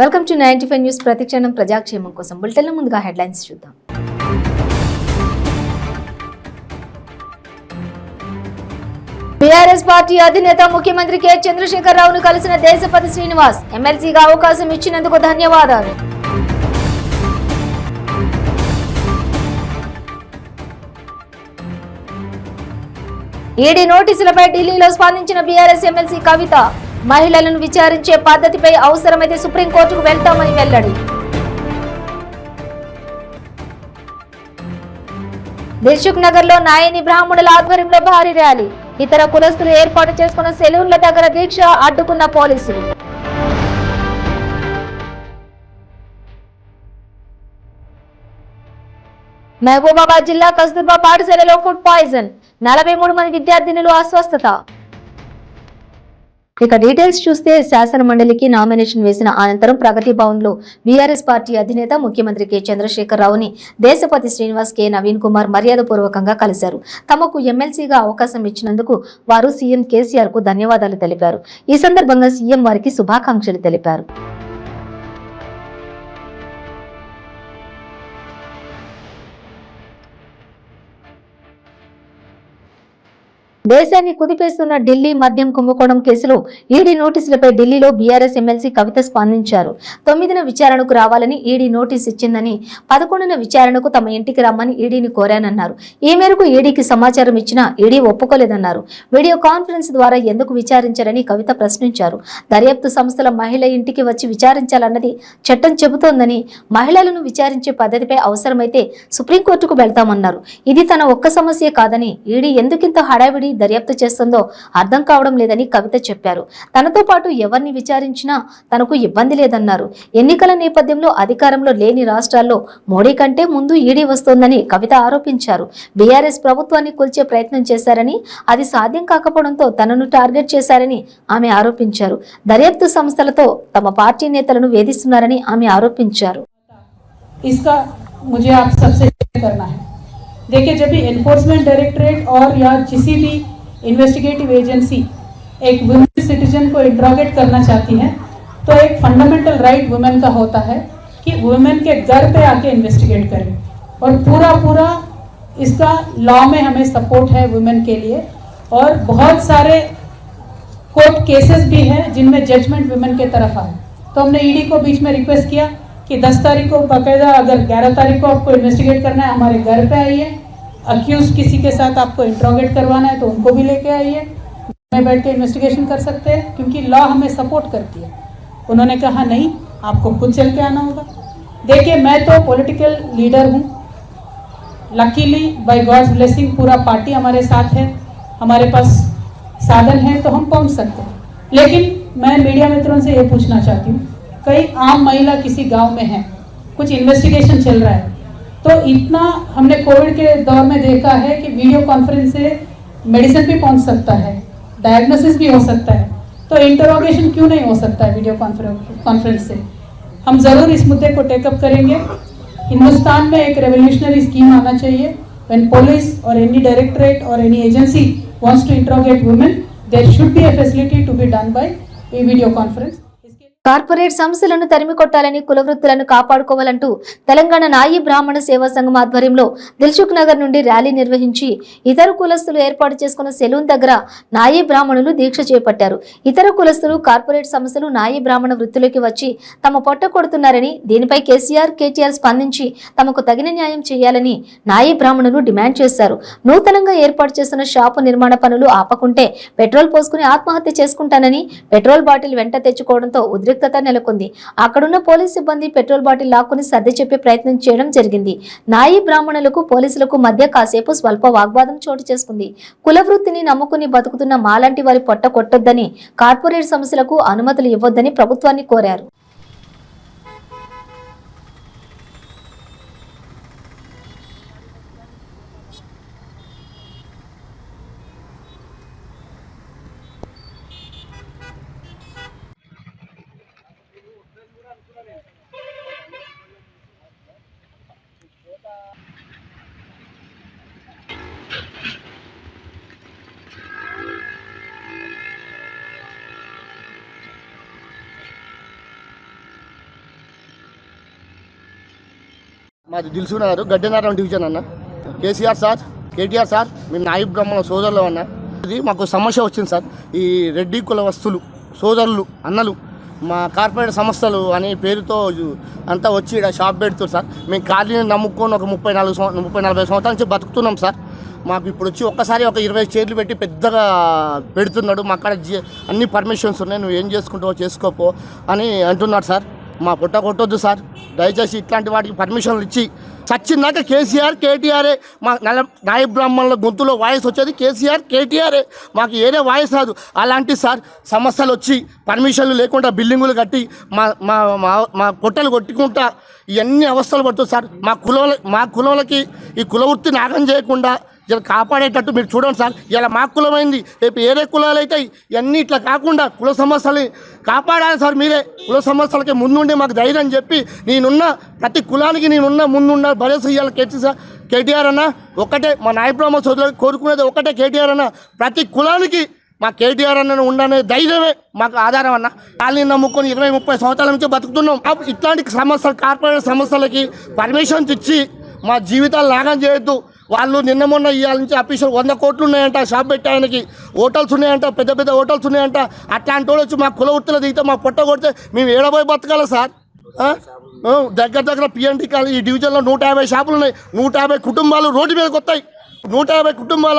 Welcome to 95 news. ప్రతిక్షణం ప్రజాక్షేమం కోసం బులెటిన్ల ముందుగా హెడ్లైన్స్ చూద్దాం. బీఆర్ఎస్ పార్టీ అధినేత ముఖ్యమంత్రి కె చంద్రశేఖర్ రావును కలిసిన దేశపతి శ్రీనివాస్. ఎమ్మెల్సీగా అవకాశం ఇచ్చినందుకు ధన్యవాదాలు. ఈడీ నోటీసులపై ఢిల్లీలో స్పందించిన బీఆర్ఎస్ ఎమ్మెల్సీ కవిత. మహిళలను విచారించే పద్ధతిపై అవసరమైతే సుప్రీంకోర్టుకు వెళ్తామని వెల్లడి. దిల్సుఖ్ నగర్ లో నాయని బ్రాహ్మణుల ఆధ్వర్యంలో భారీ ర్యాలీ. ఇతర కులస్తులు ఏర్పాటు చేసుకున్న సెలూన్ల దగ్గర దీక్ష అడ్డుకున్న పోలీసులు. మహబూబాబాద్ జిల్లా కస్తూర్బా పాఠశాలలో ఫుడ్ పాయిజన్. 43 మంది విద్యార్థినులు అస్వస్థత. ఇక డీటెయిల్స్ చూస్తే శాసన మండలికి నామినేషన్ వేసిన అనంతరం ప్రగతి భవన్ లో బీఆర్ఎస్ పార్టీ అధినేత ముఖ్యమంత్రి కె చంద్రశేఖర్ రావుని దేశపతి శ్రీనివాస్, కె నవీన్ కుమార్ మర్యాదపూర్వకంగా కలిశారు. తమకు ఎమ్మెల్సీగా అవకాశం ఇచ్చినందుకు వారు సీఎం కేసీఆర్ కు ధన్యవాదాలు తెలిపారు. ఈ సందర్భంగా సీఎం వారికి శుభాకాంక్షలు తెలిపారు. దేశాన్ని కుదిపేస్తున్న ఢిల్లీ మద్యం కుంభకోణం కేసులో ఈడీ నోటీసులపై ఢిల్లీలో బీఆర్ఎస్ ఎమ్మెల్సీ కవిత స్పందించారు. 9న విచారణకు రావాలని ఈడీ నోటీసు ఇచ్చిందని, 11న విచారణకు తమ ఇంటికి రమ్మని ఈడీని కోరానన్నారు. ఈ మేరకు ఈడీకి సమాచారం ఇచ్చినా ఈడీ ఒప్పుకోలేదన్నారు. వీడియో కాన్ఫరెన్స్ ద్వారా ఎందుకు విచారించారని కవిత ప్రశ్నించారు. దర్యాప్తు సంస్థల మహిళ ఇంటికి వచ్చి విచారించాలన్నది చట్టం చెబుతోందని, మహిళలను విచారించే పద్ధతిపై అవసరమైతే సుప్రీంకోర్టుకు వెళ్తామన్నారు. ఇది తన ఒక్క సమస్యే కాదని, ఈడీ ఎందుకింత హడావిడి దర్యాప్తు చేస్తుందో అర్థం కావడం లేదని కవిత చెప్పారు. తనతో పాటు ఎవరిని విచారించినా తనకు ఇబ్బంది లేదన్నారు. ఎన్నికల నేపథ్యంలో అధికారంలో లేని రాష్ట్రాల్లో మోడీ కంటే ముందు ఈడీ వస్తోందని కవిత ఆరోపించారు. బీఆర్ఎస్ ప్రభుత్వాన్ని కూల్చే ప్రయత్నం చేశారని, అది సాధ్యం కాకపోవడంతో తనను టార్గెట్ చేశారని ఆమె ఆరోపించారు. దర్యాప్తు సంస్థలతో తమ పార్టీ నేతలను వేధిస్తున్నారని ఆమె ఆరోపించారు. देखिए, जब भी एनफोर्समेंट डायरेक्टरेट और या किसी भी इन्वेस्टिगेटिव एजेंसी एक वुमेन सिटीजन को इंट्रोगेट करना चाहती है तो एक फंडामेंटल राइट वुमेन का होता है कि वुमेन के घर पे आके इन्वेस्टिगेट करें, और पूरा इसका लॉ में हमें सपोर्ट है वुमेन के लिए। और बहुत सारे कोर्ट केसेस भी हैं जिनमें जजमेंट वुमेन के तरफ आए, तो हमने ईडी को बीच में रिक्वेस्ट किया कि 10 तारीख को बाकायदा, अगर 11 तारीख को आपको इन्वेस्टिगेट करना है हमारे घर पे आइए, अक्यूज किसी के साथ आपको इंट्रोगेट करवाना है तो उनको भी लेके आइए, में बैठ के इन्वेस्टिगेशन कर सकते हैं क्योंकि लॉ हमें सपोर्ट करती है। उन्होंने कहा नहीं, आपको खुद चल के आना होगा। देखिए, मैं तो पॉलिटिकल लीडर हूँ, लकीली बाय गॉड्स ब्लेसिंग पूरा पार्टी हमारे साथ है, हमारे पास साधन है तो हम पहुँच सकते हैं। लेकिन मैं मीडिया मित्रों से ये पूछना चाहती हूँ, कई आम महिला किसी गांव में है, कुछ इन्वेस्टिगेशन चल रहा है, तो इतना हमने कोविड के दौर में देखा है कि वीडियो कॉन्फ्रेंस से मेडिसिन भी पहुंच सकता है, डायग्नोसिस भी हो सकता है, तो इंटरोगेशन क्यों नहीं हो सकता है वीडियो कॉन्फ्रेंस से। हम ज़रूर इस मुद्दे को टेकअप करेंगे। हिंदुस्तान में एक रेवोल्यूशनरी स्कीम आना चाहिए, व्हेन पुलिस और एनी डायरेक्टरेट और any agency wants to interrogate women, there should be a facility to be done by a video conference. Corporate సంస్థలను తరిమి కొట్టాలని, కుల వృత్తులను కాపాడుకోవాలంటూ తెలంగాణ నాయి బ్రాహ్మణ సేవా సంఘం ఆధ్వర్యంలో దిల్సుఖ్ నగర్ నుండి ర్యాలీ నిర్వహించి ఇతర కులస్తులు ఏర్పాటు చేసుకున్న సెలూన్ దగ్గర నాయి బ్రాహ్మణులు దీక్ష చేపట్టారు. ఇతర కులస్తులు, కార్పొరేట్ సంస్థలు నాయి బ్రాహ్మణ వృత్తులకి వచ్చి తమ పొట్ట కొడుతున్నారని, దీనిపై కేసీఆర్, కేటీఆర్ స్పందించి తమకు తగిన న్యాయం చేయాలని నాయి బ్రాహ్మణులు డిమాండ్ చేశారు. నూతనంగా ఏర్పాటు చేస్తున్న షాపు నిర్మాణ పనులు ఆపకుంటే పెట్రోల్ పోసుకుని ఆత్మహత్య చేసుకుంటానని, పెట్రోల్ బాటిల్ వెంట తెచ్చుకోవడంతో ఉద్రిక్తత నెలకొంది. అక్కడున్న పోలీస్ సిబ్బంది పెట్రోల్ బాటిల్ లాక్కుని సర్ది చెప్పే ప్రయత్నం చేయడం జరిగింది. నాయి బ్రాహ్మణులకు, పోలీసులకు మధ్య కాసేపు స్వల్ప వాగ్వాదం చోటు చేసుకుంది. కుల వృత్తిని నమ్ముకుని బతుకుతున్న మాలాంటి వారి పొట్ట కొట్టొద్దని, కార్పొరేట్ సంస్థలకు అనుమతులు ఇవ్వొద్దని ప్రభుత్వాన్ని కోరారు. మాది దిల్సునగర్ గడ్డెనారం డివిజన్ అన్న. కేసీఆర్ సార్, కేటీఆర్ సార్, మీ నాయి బ్రాహ్మణ సోదరులు అన్న. ఇది మాకు సమస్య వచ్చింది సార్. ఈ రెడ్డి కులవస్తులు సోదరులు అన్నలు మా కార్పొరేట్ సంస్థలు అనే పేరుతో అంతా వచ్చి ఇక్కడ షాప్ పెడుతున్నారు సార్. మేము ఖాళీని నమ్ముకొని ఒక 30-40 సంవత్సరాల నుంచి బతుకుతున్నాం సార్. మాకు ఇప్పుడు వచ్చి ఒక్కసారి ఒక 20 చైర్లు పెట్టి పెద్దగా పెడుతున్నాడు. మా అక్కడ అన్ని పర్మిషన్స్ ఉన్నాయి, నువ్వు ఏం చేసుకుంటావో చేసుకోపో అని అంటున్నాడు సార్. మా పుట్ట కొట్టొద్దు సార్, దయచేసి ఇట్లాంటి వాటికి పర్మిషన్లు ఇచ్చి చచ్చిందాక కేసీఆర్ కేటీఆరే. మా నాయ బ్రాహ్మణుల గొంతులో వాయిస్ వచ్చేది కేసీఆర్ కేటీఆరే, మాకు ఏరే వాయిస్ రాదు. అలాంటి సార్ సమస్యలు వచ్చి పర్మిషన్లు లేకుండా బిల్డింగులు కట్టి మా కొట్టలు కొట్టుకుంటా ఇవన్నీ అవస్థలు పడుతుంది సార్. మా కులంలకి ఈ కులవృత్తి నాగం చేయకుండా ఇలా కాపాడేటట్టు మీరు చూడండి సార్. ఇలా మా కులమైంది, రేపు ఏరే కులాలు అవుతాయి. ఇవన్నీ ఇట్లా కాకుండా కుల సమస్యలు కాపాడాలి సార్. మీరే కుల సమస్యలకి ముందుండి మాకు ధైర్యం చెప్పి నేనున్న ప్రతి కులానికి ముందున్న భరోసా ఇవ్వాలి కేటీఆర్ అన్న. ఒక్కటే మా నాయబ్రహ్మ సోదరులకు కోరుకునేది ఒక్కటే, కేటీఆర్ అన్న ప్రతి కులానికి మా కేటీఆర్ అన్న ఉండనే ధైర్యమే మాకు ఆధారం అన్న. కాలనీ నమ్ముకొని 20-30 సంవత్సరాల నుంచి బతుకుతున్నాం. ఇట్లాంటి సమస్యలు కార్పొరేట్ సమస్యలకి పర్మిషన్స్ ఇచ్చి మా జీవితాలు నాగం చేయొద్దు. వాళ్ళు నిన్న మొన్న ఇవాళ నుంచి ఆఫీసులు 100 కోట్లు ఉన్నాయంట షాప్ పెట్టడానికి, హోటల్స్ ఉన్నాయంట, పెద్ద హోటల్స్ ఉన్నాయంట. అట్లాంటి వాళ్ళు వచ్చి మా కుల వృత్తిలో దిగితే మా పొట్ట కొడితే మేము ఏడబోయి బతకాలి సార్. దగ్గర పిఎన్టీ కాలనీ ఈ డివిజన్లో 150 షాపులు ఉన్నాయి. 150 కుటుంబాలు రోడ్డు మీదకి వస్తాయి. 150 కుటుంబాల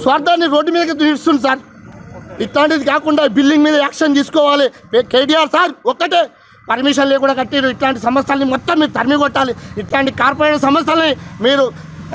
స్వార్థాన్ని రోడ్డు మీదకి తీస్తుంది సార్. ఇట్లాంటిది కాకుండా బిల్డింగ్ మీద యాక్షన్ తీసుకోవాలి. కేటీఆర్ సార్ ఒక్కటే, పర్మిషన్ లేకుండా కట్టిరు ఇట్లాంటి సమస్యల్ని మొత్తం మీరు తరిమి కొట్టాలి. ఇట్లాంటి కార్పొరేట్ సమస్యల్ని మీరు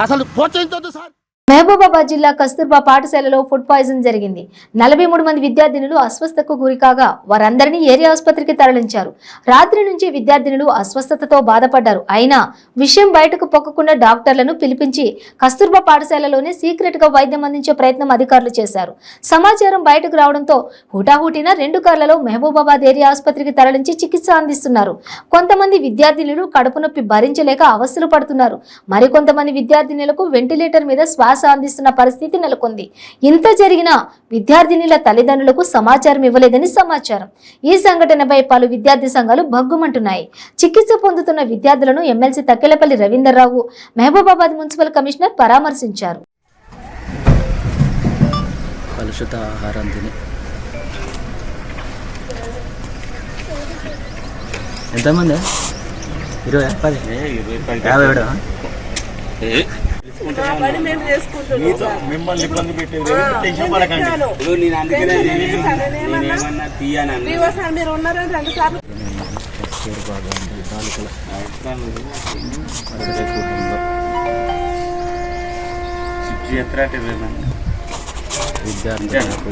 అసలు ప్రోత్సహించొద్దు సార్. మహబూబాబాద్ జిల్లా కస్తూర్బా పాఠశాలలో ఫుడ్ పాయిజన్ జరిగింది. 43 మంది విద్యార్థినులు అస్వస్థతకు గురికాగా వారందరినీ ఏరియా ఆసుపత్రికి తరలించారు. రాత్రి నుంచి విద్యార్థినులు అస్వస్థతతో బాధపడ్డారు. అయినా విషయం బయటకు పొక్కకుండా డాక్టర్లను పిలిపించి కస్తూర్బా పాఠశాలలోనే సీక్రెట్ గా వైద్యం అందించే ప్రయత్నం అధికారులు చేశారు. సమాచారం బయటకు రావడంతో హుటాహుటిన 2 కార్లలో మహబూబాబాద్ ఏరియా ఆసుపత్రికి తరలించి చికిత్స అందిస్తున్నారు. కొంతమంది విద్యార్థినులు కడుపు నొప్పి భరించలేక అవస్థలు పడుతున్నారు. మరికొంతమంది విద్యార్థినులకు వెంటిలేటర్ మీద శ్వాస అందిస్తున్న పరిస్థితి నెలకొంది. ఇంత జరిగినా విద్యార్థినుల తల్లిదండ్రులకు సమాచారం ఇవ్వలేదని సమాచారం. ఈ సంఘటనపై పలు విద్యార్థి సంఘాలు భగ్గుమంటున్నాయి. చికిత్స పొందుతున్న విద్యార్థులను MLC Takkelapalli Ravinder Rao, Mahabubabad municipal commissioner పరామర్శించారు. కలుషిత ఆహారం తిని ఎంతమంది 20-50 మిమ్మల్ని ఇబ్బంది పెట్టేది టెన్షన్ పడకండి. మీరు ఉన్నారని 2 సార్లు విద్యార్థులకు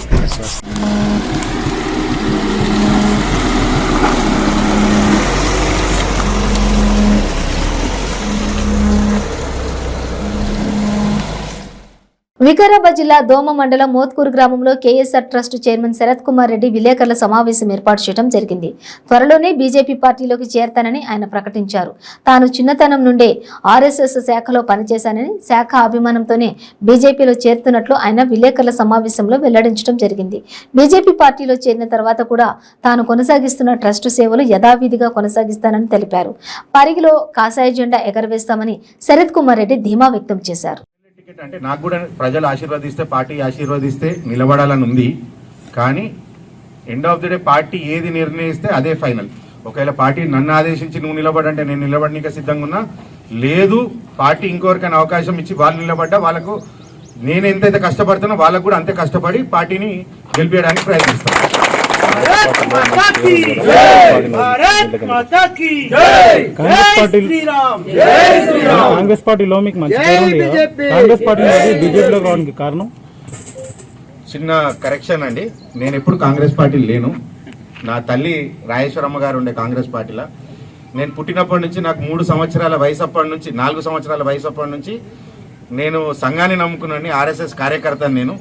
వికారాబాద్ జిల్లా దోమ మండలం మోత్కూరు గ్రామంలో KSR trust chairman Sharath Kumar Reddy విలేకరుల సమావేశం ఏర్పాటు చేయడం జరిగింది. త్వరలోనే బీజేపీ పార్టీలోకి చేరతానని ఆయన ప్రకటించారు. తాను చిన్నతనం నుండే ఆర్ఎస్ఎస్ శాఖలో పనిచేశానని, శాఖ అభిమానంతోనే బీజేపీలో చేరుతున్నట్లు ఆయన విలేకరుల సమావేశంలో వెల్లడించడం జరిగింది. బీజేపీ పార్టీలో చేరిన తర్వాత కూడా తాను కొనసాగిస్తున్న ట్రస్ట్ సేవలు యథావిధిగా కొనసాగిస్తానని తెలిపారు. పరిగిలో కాషాయ జెండా ఎగరవేస్తామని శరత్ కుమార్ రెడ్డి ధీమా వ్యక్తం చేశారు. అంటే నాకు కూడా ప్రజలు ఆశీర్వదిస్తే, పార్టీ ఆశీర్వదిస్తే నిలబడాలని ఉంది. కానీ end of the day party ఏది నిర్ణయిస్తే అదే ఫైనల్. ఒకవేళ పార్టీ నన్ను ఆదేశించి నువ్వు నిలబడంటే నేను నిలబడనీక సిద్ధంగా ఉన్నా. లేదు పార్టీ ఇంకొకరికైనా అవకాశం ఇచ్చి వాళ్ళు నిలబడ్డా వాళ్ళకు నేను ఎంతైతే కష్టపడుతున్నా వాళ్ళకు కూడా అంతే కష్టపడి పార్టీని గెలిపించడానికి ప్రయత్నిస్తాను. కాంగ్రెస్ పార్టీలో మీకు మంచి కాంగ్రెస్ పార్టీ బీజేపీలో రావడానికి కారణం చిన్న కరెక్షన్ అండి. నేను ఎప్పుడు కాంగ్రెస్ పార్టీలో లేను. నా తల్లి రాజేశ్వరమ్మ గారు ఉండే కాంగ్రెస్ పార్టీలో. నేను పుట్టినప్పటి నుంచి నాకు 3 సంవత్సరాల వయసు అప్పటి నుంచి 4 సంవత్సరాల వయసు అప్పటి నుంచి నేను సంఘాన్ని నమ్ముకున్నాను. ఆర్ఎస్ఎస్ కార్యకర్తను. నేను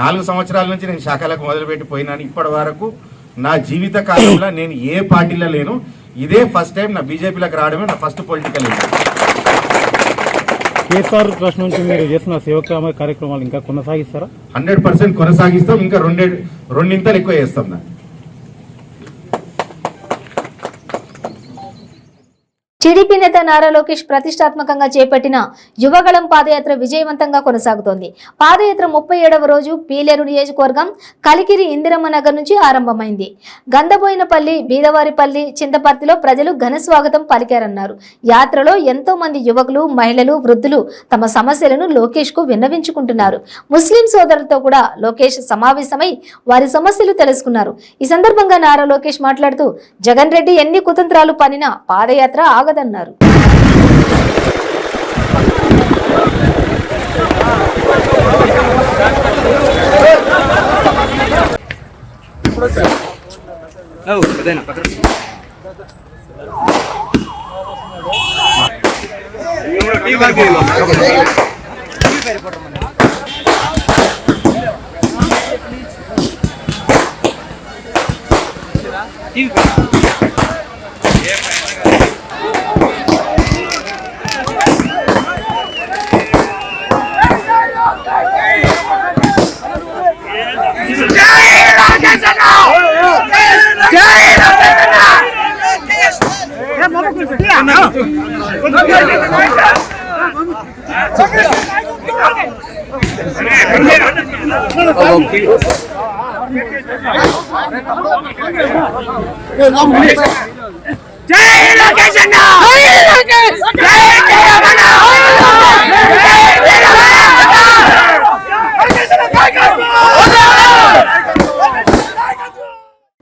4 సంవత్సరాల నుంచి నేను శాఖలకు మొదలుపెట్టి పోయినాను. ఇప్పటి వరకు నా జీవిత కాలంలో నేను ఏ పార్టీలో లేను. ఇదే ఫస్ట్ టైం నా బీజేపీలోకి రావడమే నా first political entry. KCR trust నుంచి మీరు చేసిన సేవా కార్యక్రమాలు ఇంకా కొనసాగిస్తారా? 100% కొనసాగిస్తాం. ఇంకా రెండింతలు ఎక్కువ చేస్తాం. టీడీపీ నేత నారా లోకేష్ ప్రతిష్టాత్మకంగా చేపట్టిన యువగళం పాదయాత్ర విజయవంతంగా కొనసాగుతోంది. పాదయాత్ర 37వ రోజు పీలేరు నియోజకవర్గం కలికిరి ఇందిరమ్మ నగర్ నుంచి ఆరంభమైంది. గంధబోయినపల్లి, బీదవారిపల్లి, చింతపర్తిలో ప్రజలు ఘన స్వాగతం పలికారన్నారు. యాత్రలో ఎంతో మంది యువకులు, మహిళలు, వృద్ధులు తమ సమస్యలను లోకేష్ కు విన్నవించుకుంటున్నారు. ముస్లిం సోదరులతో కూడా లోకేష్ సమావేశమై వారి సమస్యలు తెలుసుకున్నారు. ఈ సందర్భంగా నారా లోకేష్ మాట్లాడుతూ జగన్ రెడ్డి ఎన్ని కుతంత్రాలు పనినా పాదయాత్ర ఆగదన్నారు.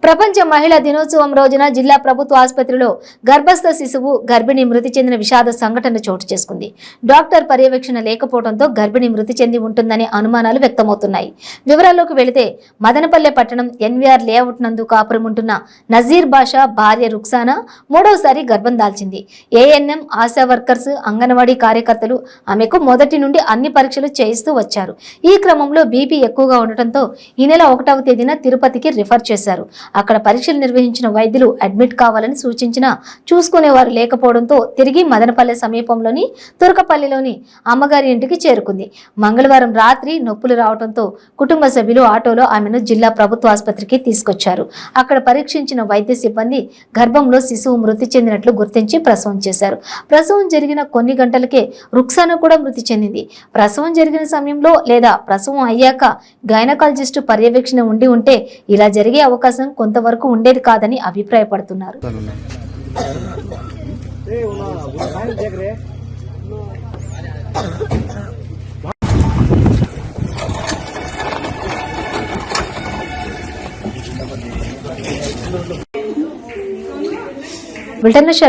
ప్రపంచ మహిళా దినోత్సవం రోజున జిల్లా ప్రభుత్వ ఆసుపత్రిలో గర్భస్థ శిశువు గర్భిణి మృతి చెందిన విషాద సంఘటన చోటు చేసుకుంది. డాక్టర్ పర్యవేక్షణ లేకపోవడంతో గర్భిణి మృతి చెంది ఉంటుందనే అనుమానాలు వ్యక్తమవుతున్నాయి. వివరాల్లోకి వెళితే మదనపల్లె పట్టణం ఎన్వీఆర్ లేఅవుట్ నందు కాపురం ఉంటున్న నజీర్ బాషా భార్య రుక్సానా మూడవసారి గర్భం దాల్చింది. ఏఎన్ఎం, ఆశా వర్కర్స్, అంగన్వాడీ కార్యకర్తలు ఆమెకు మొదటి నుండి అన్ని పరీక్షలు చేయిస్తూ వచ్చారు. ఈ క్రమంలో బీపీ ఎక్కువగా ఉండటంతో ఈ నెల 1వ తేదీన తిరుపతికి రిఫర్ చేశారు. అక్కడ పరీక్షలు నిర్వహించిన వైద్యులు అడ్మిట్ కావాలని సూచించినా చూసుకునేవారు లేకపోవడంతో తిరిగి మదనపల్లె సమీపంలోని తురకపల్లిలోని అమ్మగారి ఇంటికి చేరుకుంది. మంగళవారం రాత్రి నొప్పులు రావడంతో కుటుంబ సభ్యులు ఆటోలో ఆమెను జిల్లా ప్రభుత్వ ఆసుపత్రికి తీసుకొచ్చారు. అక్కడ పరీక్షించిన వైద్య సిబ్బంది గర్భంలో శిశువు మృతి చెందినట్లు గుర్తించి ప్రసవం చేశారు. ప్రసవం జరిగిన కొన్ని గంటలకే రుక్సానా కూడా మృతి చెందింది. ప్రసవం జరిగిన సమయంలో లేదా ప్రసవం అయ్యాక గైనకాలజిస్టు పర్యవేక్షణ ఉంటే ఇలా జరిగే అవకాశం కొంతవరకు ఉండేది కాదని అభిప్రాయపడుతున్నారు.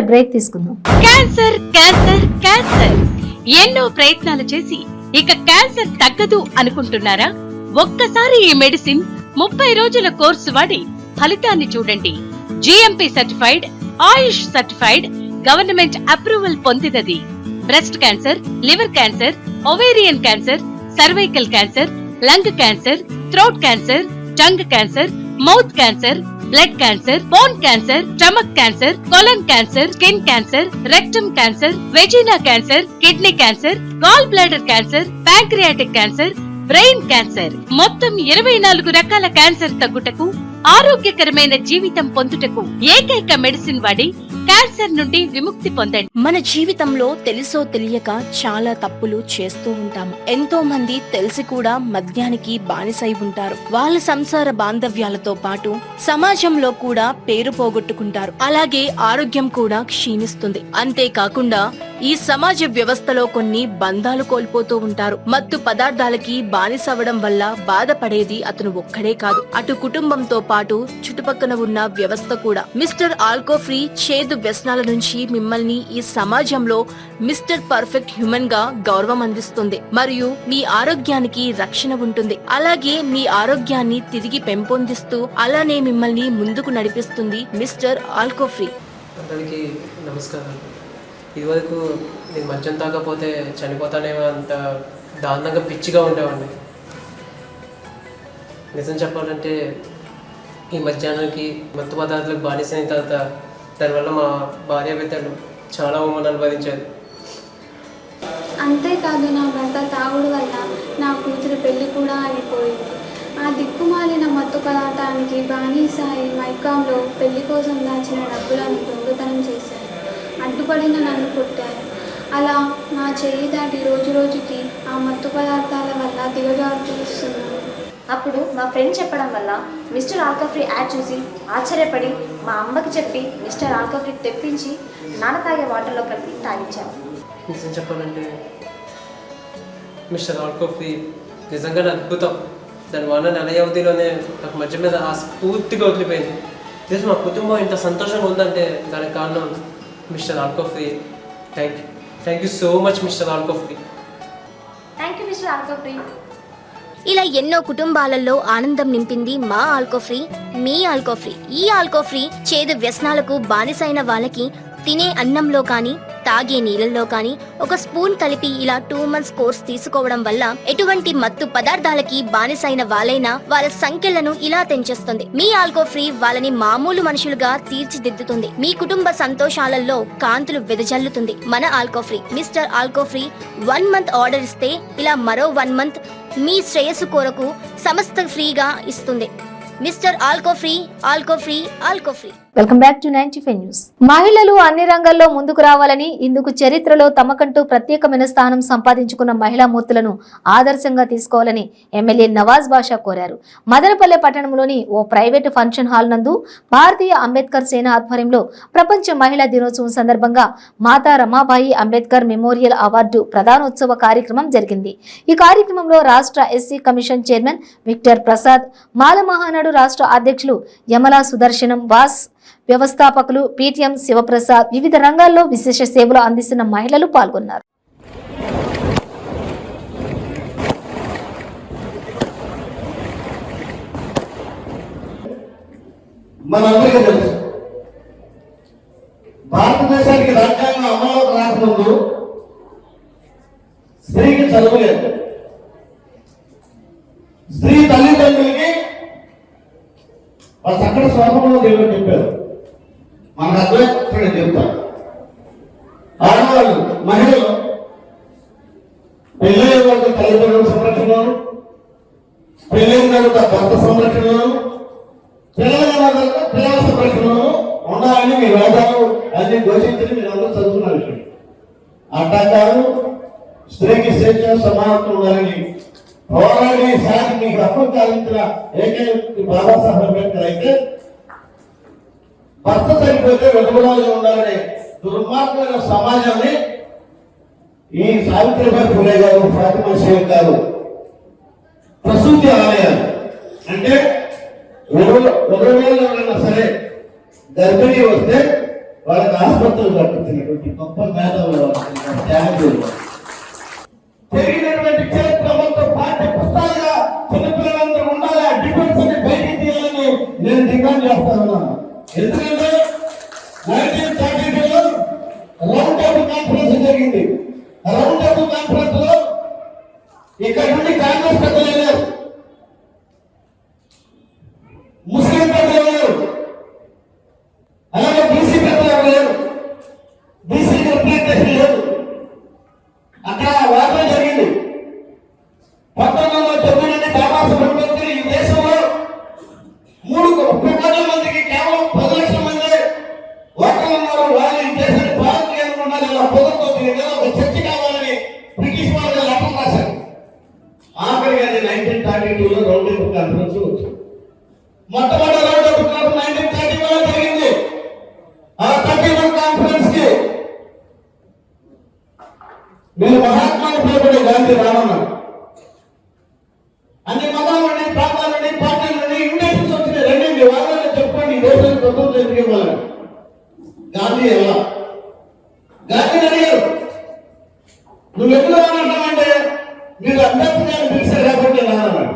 బ్రేక్ తీసుకుందాం. క్యాన్సర్ క్యాన్సర్ క్యాన్సర్ ఎన్నో ప్రయత్నాలు చేసి ఇక క్యాన్సర్ తగ్గదు అనుకుంటున్నారా? ఒక్కసారి ఈ మెడిసిన్ 30 రోజుల కోర్సు వాడి ఫలితాన్ని చూడండి. GMP certified, AYUSH certified, government approval పొందినది. Breast cancer, liver cancer, ovarian cancer, cervical cancer, lung cancer, throat cancer, tongue cancer, mouth cancer, blood cancer, bone cancer, stomach cancer, colon cancer, skin cancer, rectum cancer, vagina cancer, kidney cancer, gallbladder cancer, pancreatic cancer, brain cancer, మొత్తం 24 రకాల cancer తగ్గుటకు, ఆరోగ్యకరమైన జీవితం పొందుటకు ఏకైక medicine వాడి cancer నుండి విముక్తి పొందండి. మన జీవితంలో తెలుసో తెలియక చాలా తప్పులు చేస్తూ ఉంటాము. ఎంతో మంది తెలిసి కూడా మద్యానికి బానిసై ఉంటారు. వాళ్ళ సంసార బాంధవ్యాలతో పాటు సమాజంలో కూడా పేరు పోగొట్టుకుంటారు. అలాగే ఆరోగ్యం కూడా క్షీణిస్తుంది. అంతేకాకుండా ఈ సమాజ వ్యవస్థలో కొన్ని బంధాలు కోల్పోతూ ఉంటారు. మత్తు పదార్థాలకి బానిసవడం వల్ల బాధపడేది అతను ఒక్కడే కాదు, అటు కుటుంబంతో పాటు చుట్టుపక్కల ఉన్న వ్యవస్థ కూడా. మిస్టర్ ఆల్కో ఫ్రీ చేదు వ్యసనాల నుంచి మిమ్మల్ని ఈ సమాజంలో మిస్టర్ పర్ఫెక్ట్ హ్యూమన్ గా గౌరవం అందిస్తుంది మరియు మీ ఆరోగ్యానికి రక్షణ ఉంటుంది. అలాగే మీ ఆరోగ్యాన్ని తిరిగి పెంపొందిస్తూ అలానే మిమ్మల్ని ముందుకు నడిపిస్తుంది మిస్టర్ ఆల్కో ఫ్రీ. అందరికీ నమస్కారం. ఇదివరకు నేను మద్యం తాగకపోతే చనిపోతానేమో అంత దారుణంగా పిచ్చిగా ఉండేవాడిని. నిజం చెప్పాలంటే ఈ మధ్యాహ్నానికి మత్తు పదార్థాలకు బానిసైన తర్వాత దానివల్ల మా భార్య బిడ్డలు చాలా అవమానాలు అనుభవించారు. అంతేకాదు నా భర్త తాగుడు వల్ల నా కూతురు పెళ్లి కూడా అయిపోయింది. ఆ దిక్కుమాలిన మత్తు పదార్థానికి బానిస అయి మైకాంలో పెళ్లి కోసం దాచిన డబ్బులను దొంగతనం చేశారు. అడ్డుపడిన నన్ను కొట్టారు. అలా నా చెయ్యి దాటి రోజు రోజుకి ఆ మత్తు పదార్థాల వల్ల దిగజారుతున్నాను. అప్పుడు మా ఫ్రెండ్ చెప్పడం వల్ల మిస్టర్ ఆల్కఫ్రీ యాడ్ చూసి ఆశ్చర్యపడి మా అమ్మకి చెప్పి మిస్టర్ ఆల్కఫ్రీ తెప్పించి నాన్న తాగే వాటర్లో కలిపి తాగించాను. నిజం చెప్పాలంటే మిస్టర్ ఆల్కఫ్రీ నిజంగా అద్భుతం. దాని వల్ల నెల వ్యవధిలోనే నాకు మధ్య మీద ఆ స్ఫూర్తిగా వదిలిపోయింది. తెలుసు మా కుటుంబం ఇంత సంతోషంగా ఉందంటే దానికి కారణం mister Alcofree. Thank you so much mister Alcofree. Thank you mister Alcofree. ఇలా ఎన్నో కుటుంబాలలో ఆనందం నింపింది మా ఆల్కోఫ్రీ, మీ ఆల్కోఫ్రీ. ఈ ఆల్కోఫ్రీ చేదు వ్యసనాలకు బానిసైన వాళ్ళకి తినే అన్నంలో కానీ తాగే నీళ్ళల్లో కానీ ఒక స్పూన్ కలిపి ఇలా 2 months కోర్స్ తీసుకోవడం వల్ల ఎటువంటి మత్తు పదార్థాలకి బానిసైన వాళ్ళైనా వాళ్ళ సంఖ్యలను ఇలా తెంచేస్తుంది. మీ ఆల్కోఫ్రీ వాళ్ళని మామూలు మనుషులుగా తీర్చిదిద్దుతుంది. మీ కుటుంబ సంతోషాలలో కాంతులు వెదజల్లుతుంది. మన ఆల్కోఫ్రీ మిస్టర్ ఆల్కోఫ్రీ 1 month ఆర్డర్ ఇస్తే ఇలా మరో 1 month మీ శ్రేయస్సు కొరకు సమస్త ఫ్రీగా ఇస్తుంది. Mister Alcofree, Alcofree, Alcofree. Welcome back to 95 news. మహిళలు అన్ని రంగాల్లో ముందుకు రావాలని, ఇందుకు చరిత్రలో తమకంటూ ప్రత్యేకమైన స్థానం సంపాదించుకున్న మహిళా మూర్తులను ఆదర్శంగా తీసుకోవాలని ఎమ్మెల్యే నవాజ్ బాషా కోరారు. మదనపల్లె పట్టణంలోని ఓ ప్రైవేటు ఫంక్షన్ హాల్ నందు భారతీయ అంబేద్కర్ సేన ఆధ్వర్యంలో ప్రపంచ మహిళా దినోత్సవం సందర్భంగా మాతా రమాబాయి అంబేద్కర్ మెమోరియల్ అవార్డు ప్రధానోత్సవ కార్యక్రమం జరిగింది. ఈ కార్యక్రమంలో రాష్ట్ర SC commission chairman Victor Prasad, Mala Mahanadu రాష్ట్ర అధ్యక్షులు యమలా సుదర్శనం వాస్, వ్యవస్థాపకులు పిటిఎం శివప్రసాద్, వివిధ రంగాల్లో విశేష సేవలు అందిస్తున్న మహిళలు పాల్గొన్నారు. మనందరికీ తెలుసు, భారతదేశానికి రాజ్యాంగం అమలులోకి రాకముందు స్త్రీకి చదువు లేదు. స్త్రీ తల్లిదండ్రులకి వాళ్ళు చక్కటి స్వభావంలో దేవుడు చెప్పారు. మనకు అర్థం చెప్తారు. ఆడవాళ్ళు మహిళలు పెళ్ళైన వాళ్ళ తల్లిదండ్రుల సంరక్షణలోను, పెళ్ళైన తర్వాత భర్త సంరక్షణలోను, పిల్లల సంరక్షణలోను ఉండాలని మీ వేదాలు అన్ని ఘోషించి మీరు అందరూ చదువుతున్న విషయం. అట్టా కాదు, స్త్రీకి స్వేచ్ఛ సమానత్వం ఉండాలని పోరాడి సాగి మీకు హక్కు సాధించిన ఏకైక బాబాసాహెబ్ అంబేద్కర్ అయితే భర్త చనిపోతే వెలుగులోనే ఉండాలనే దుర్మార్గమైన సమాజాన్ని ఈ సావిత్రిబాయి ఫులే గారు, ఫాతిమా షేక్ గారు ప్రసూతి ఆలయాలు అంటే ఎవరైనా సరే గర్భిణీ వస్తే వాళ్ళకి ఆసుపత్రులు కట్టించినటువంటి గొప్ప మేధావులు త్యాగం. పెరిగినటువంటి చరిత్ర మొత్తం పాఠ్య పుస్తకాలుగా చిన్నపిల్లలందరూ ఉండాలి. ఆ డిఫెన్స్ ని బయటికి తీయాలని నేను డిమాండ్ చేస్తా ఉన్నాను. ఎందుకంటే 1932లో రౌండ్ టేబుల్ కాన్ఫరెన్స్ జరిగింది. రౌండ్ టేబుల్ కాన్ఫరెన్స్ లో ఇక్కడ నుండి కాంగ్రెస్ పెద్దలు వెళ్ళారు, ముస్లిం పెద్దలు వెళ్ళారు, అలాగే బీసీ పెద్దలు వెళ్ళారు. బీసీ రిప్రజెంటేషన్ లేదు. అక్కడ వాదన జరిగింది. 1909 బాబాసాహెబ్ అంబేద్కర్ ఈ దేశంలో 30 కోట్ల మందికి కేవలం 10 లక్షల మంది ఓటర్లు ఉన్నారు. వాళ్ళు ఈ దేశాన్ని భారతీయంగా ఉండాలి, ఇలా పొందుతుంది ఒక చర్చ కావాలని బ్రిటిష్ వాళ్ళు లెటర్ రాశారు. ఆఖరిగా 1932లో రౌండ్ టేబుల్ కాన్ఫరెన్స్ వచ్చింది. మొట్టమొదటి రౌండ్ టేబుల్ కాన్ఫరెన్స్ 1931లో జరిగింది. ఆ 31 కాన్ఫరెన్స్ కి నేను మహాత్మాను పిలువబడే గాంధీ రామన్నాడు. అన్ని మతాల నుండి, ప్రాంతాల నుండి, పార్టీల నుండి ఇన్విటేషన్స్ వచ్చినాయి. రెండండి వాళ్ళని చెప్పుకోండి, ఈ దేశానికి ప్రభుత్వం ఎందుకు ఇవ్వాలని. గాంధీ ఎలా గాంధీని అడిగారు, నువ్వు ఎప్పుడు రానంటావంటే మీరు అంబేద్కర్ గారిని పిలిచారు కాబట్టి రానన్నాడు.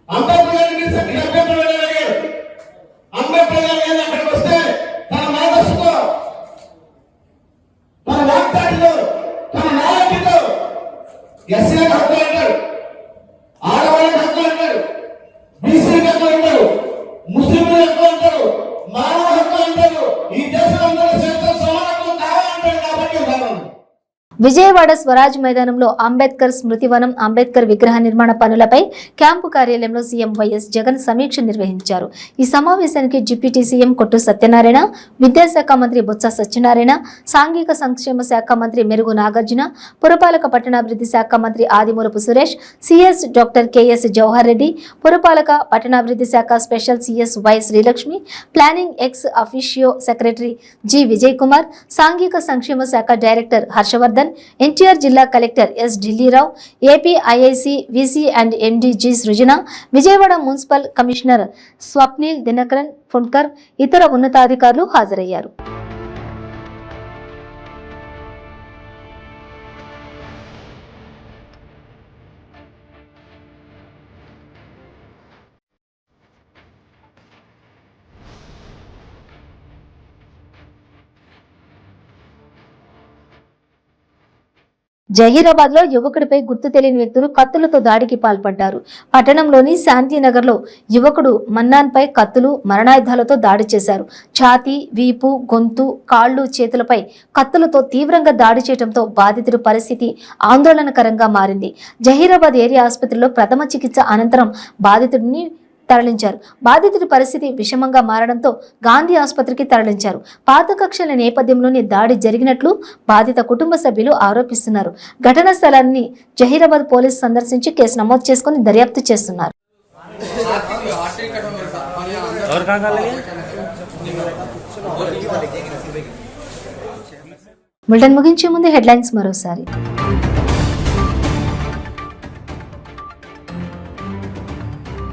అంబేద్కర్ గారిని పిలిచారు, మీరు అంబేద్కర్ గారిని అడిగారు. అంబేద్కర్ గారు అక్కడికి వస్తే తన మేధస్సుతో, తన వాగ్దాటిలో, తన నాయకుడితో ఎస్సీలకు హక్కులు అంటాడు, ఆడవాళ్ళకి హక్కులు అంటాడు, బీసీలకు హక్కులు అంటాడు, ముస్లింలకు హక్కులు అంటాడు, మానవ హక్కులు అంటాడు. ఈ దేశంలో అందరూ సమానత్వం కావాలంటాడు. కాబట్టి విజయవాడ స్వరాజ్ మైదానంలో అంబేద్కర్ స్మృతివనం అంబేద్కర్ విగ్రహ నిర్మాణ పనులపై క్యాంపు కార్యాలయంలో సీఎం వైఎస్ జగన్ సమీక్ష నిర్వహించారు. ఈ సమావేశానికి డిప్యూటీ సీఎం కొట్టు సత్యనారాయణ, విద్యాశాఖ మంత్రి బొత్స సత్యనారాయణ, సాంఘిక సంక్షేమ శాఖ మంత్రి మెరుగు నాగార్జున, పురపాలక పట్టణాభివృద్ధి శాఖ మంత్రి Adimulapu Suresh, CS doctor KS Jawahar Reddy, పురపాలక పట్టణాభివృద్ధి శాఖ special CS Y Srilakshmi, planning ex officio secretary G Vijay Kumar, సాంఘిక సంక్షేమ శాఖ డైరెక్టర్ హర్షవర్ధన్, ఎన్టీఆర్ జిల్లా collector S Dilli Rao, AP IIC VC and MD G Srujana, Vijayawada municipal commissioner Swapnil Dinakaran Phunkar, ఇతర ఉన్నతాధికారులు హాజరయ్యారు. జహీరాబాద్ లో యువకుడిపై గుర్తు తెలియని వ్యక్తులు కత్తులతో దాడికి పాల్పడ్డారు. పట్టణంలోని శాంతినగర్ లో యువకుడు మన్నాన్ పై కత్తులు, మరణాయుధాలతో దాడి చేశారు. ఛాతీ, వీపు, గొంతు, కాళ్లు, చేతులపై కత్తులతో తీవ్రంగా దాడి చేయడంతో బాధితుడి పరిస్థితి ఆందోళనకరంగా మారింది. జహీరాబాద్ ఏరియా ఆసుపత్రిలో ప్రథమ చికిత్స అనంతరం బాధితుడిని తరలించారు. బాధితుడి పరిస్థితి విషమంగా మారడంతో గాంధీ ఆసుపత్రికి తరలించారు. పాత కక్షల నేపథ్యంలోనే దాడి జరిగినట్లు బాధిత కుటుంబ సభ్యులు ఆరోపిస్తున్నారు. ఘటనా స్థలాన్ని జహీరాబాద్ పోలీసు సందర్శించి కేసు నమోదు చేసుకుని దర్యాప్తు చేస్తున్నారు. బులెటిన్ ముగించే ముందు హెడ్లైన్స్ మరోసారి.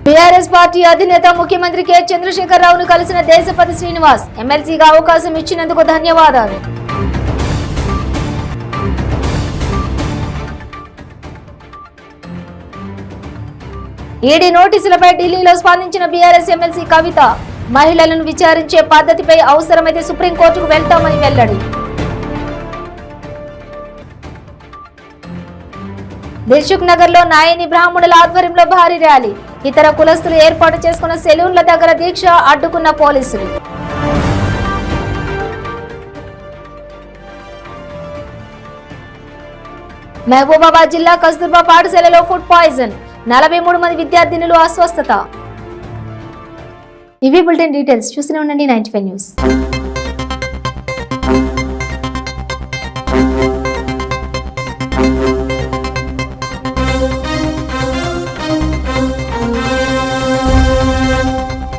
బీఆర్ఎస్ పార్టీ అధినేత ముఖ్యమంత్రి కె చంద్రశేఖర్ రావును కలిసిన దేశపతి శ్రీనివాస్, ఎమ్మెల్సీగా అవకాశం ఇచ్చినందుకు ధన్యవాదాలు. ఈడీ నోటీసులపై ఢిల్లీలో స్పందించిన బీఆర్ఎస్ ఎమ్మెల్సీ కవిత, మహిళలను విచారించే పద్ధతిపై అవసరమైతే సుప్రీంకోర్టుకు వెళ్తామని వెల్లడి. దిల్సుఖ్ నగర్ లో నాయని బ్రాహ్మణుల ఆధ్వర్యంలో భారీ ర్యాలీ, ఇతర కులస్తులు ఏర్పాటు చేసుకున్న సెలూన్ల దగ్గర దీక్ష అడ్డుకున్న పోలీసులు. మహబూబాబాద్ జిల్లా కస్తూర్బా పాఠశాలలో ఫుడ్ పాయిజన్, 43 మంది విద్యార్థినులు అస్వస్థత. ఇవి బులెటిన్ డీటెయిల్స్. చూస్తూనే ఉండండి 95 న్యూస్.